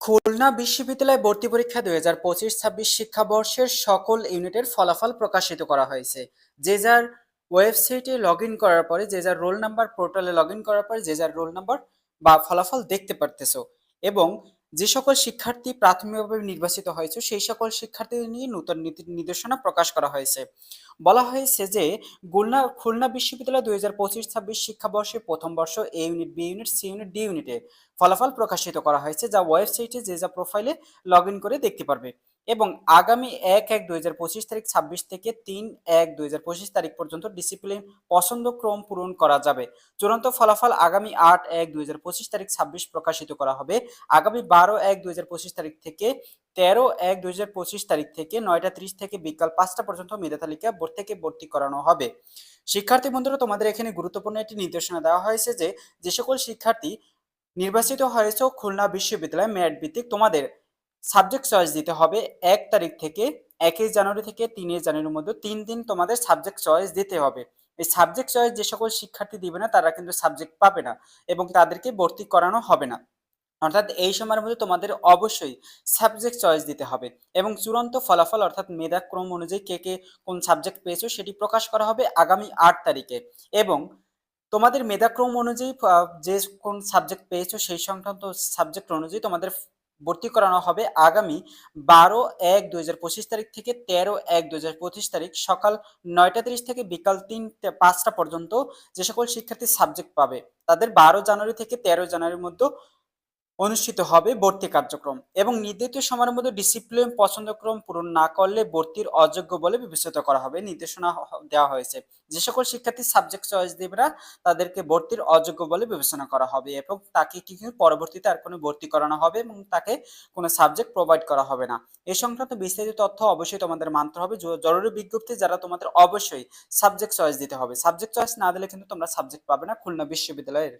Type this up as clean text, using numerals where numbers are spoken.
খুলনা বিশ্ববিদ্যালয় ভর্তি পরীক্ষা 2025-26 শিক্ষাবর্ষের সকল ইউনিটের ফলাফল প্রকাশিত করা হয়েছে। যে যার ওয়েবসাইটে লগ ইন করার পরে, যে যার রোল নাম্বার পোর্টালে লগ ইন করার পরে যে যার রোল নাম্বার বা ফলাফল দেখতে পারতেছো। এবং যে সকল শিক্ষার্থী প্রাথমিকভাবে নির্বাচিত হয়েছে সেই সকল শিক্ষার্থীদের নিয়ে নতুন নীতি নির্দেশনা প্রকাশ করা হয়েছে। বলা হয়েছে যে খুলনা বিশ্ববিদ্যালয় 2025-26 শিক্ষাবর্ষে প্রথম বর্ষ A unit, B unit, C unit, D ইউনিটে ফলাফল প্রকাশিত করা হয়েছে, যা ওয়েবসাইটে যে যা প্রোফাইলে লগ ইন করে দেখতে পারবে। এবং আগামী 1-1-2025 তারিখ 26 থেকে 3-1-2025 তারিখ পর্যন্ত ডিসিপ্লিন পছন্দক্রম পূরণ করা যাবে। চূড়ান্ত ফলাফল আগামী 8-1-2025 তারিখ 26 প্রকাশিত করা হবে। আগামী 12-1-2025 তারিখ থেকে 13-1-2025 তারিখ থেকে 9টা 30 থেকে বিকাল 5টা পর্যন্ত মেধা তালিকা থেকে ভর্তি করানো হবে। শিক্ষার্থী বন্ধুরা, তোমাদের এখানে গুরুত্বপূর্ণ একটি নির্দেশনা দেওয়া হয়েছে যে যে সকল শিক্ষার্থী নির্বাচিত হয়েছে খুলনা বিশ্ববিদ্যালয় মেরিট ভিত্তিক তোমাদের সাবজেক্ট চয়েস দিতে হবে 1 তারিখ থেকে 1 জানুয়ারি থেকে 3 জানুয়ারির মধ্যে 3 দিন তোমাদের সাবজেক্ট চয়েস দিতে হবে। এই সাবজেক্ট চয়েস যে সকল শিক্ষার্থী দিবে না তারা কিন্তু সাবজেক্ট পাবে না এবং তাদেরকে ভর্তি করানো হবে না। অর্থাৎ এই সময়ের মধ্যে তোমাদের অবশ্যই সাবজেক্ট চয়েস দিতে হবে এবং চূড়ান্ত ফলাফল অর্থাৎ মেধাক্রম অনুযায়ী কে কে কোন সাবজেক্ট পেয়েছো সেটি প্রকাশ করা হবে আগামী 8 তারিখে। এবং তোমাদের মেধাক্রম অনুযায়ী যে কোন সাবজেক্ট পেয়েছো সেই সংক্রান্ত সাবজেক্ট অনুযায়ী তোমাদের ভর্তি করানো হবে আগামী 12-1-2025 তারিখ থেকে 13-1-2025 তারিখ সকাল 9টা 30 থেকে বিকাল 5টা পর্যন্ত। যে সকল শিক্ষার্থী সাবজেক্ট পাবে তাদের 12 জানুয়ারি থেকে 13 জানুয়ারির মধ্যে অনুষ্ঠিত হবে ভর্তি কার্যক্রম এবং নির্ধারিত সময়ের মধ্যে ডিসিপ্লিন পছন্দক্রম পূরণ না করলে ভর্তির অযোগ্য বলে বিবেচিত করা হবে। নির্দেশনা দেওয়া হয়েছে যে সকল শিক্ষার্থী সাবজেক্ট চয়েস দেবে না তাদেরকে ভর্তির অযোগ্য বলে বিবেচনা করা হবে এবং তাকে কিন্তু পরবর্তীতে আর কোনো ভর্তি করানো হবে এবং তাকে কোনো সাবজেক্ট প্রোভাইড করা হবে না। এই সংক্রান্ত বিস্তারিত তথ্য অবশ্যই তোমাদের মানতে হবে। জরুরি বিজ্ঞপ্তি যারা তোমাদের অবশ্যই সাবজেক্ট চয়েস দিতে হবে, সাবজেক্ট চয়েস না দিলে কিন্তু তোমরা সাবজেক্ট পাবে না খুলনা বিশ্ববিদ্যালয়ের।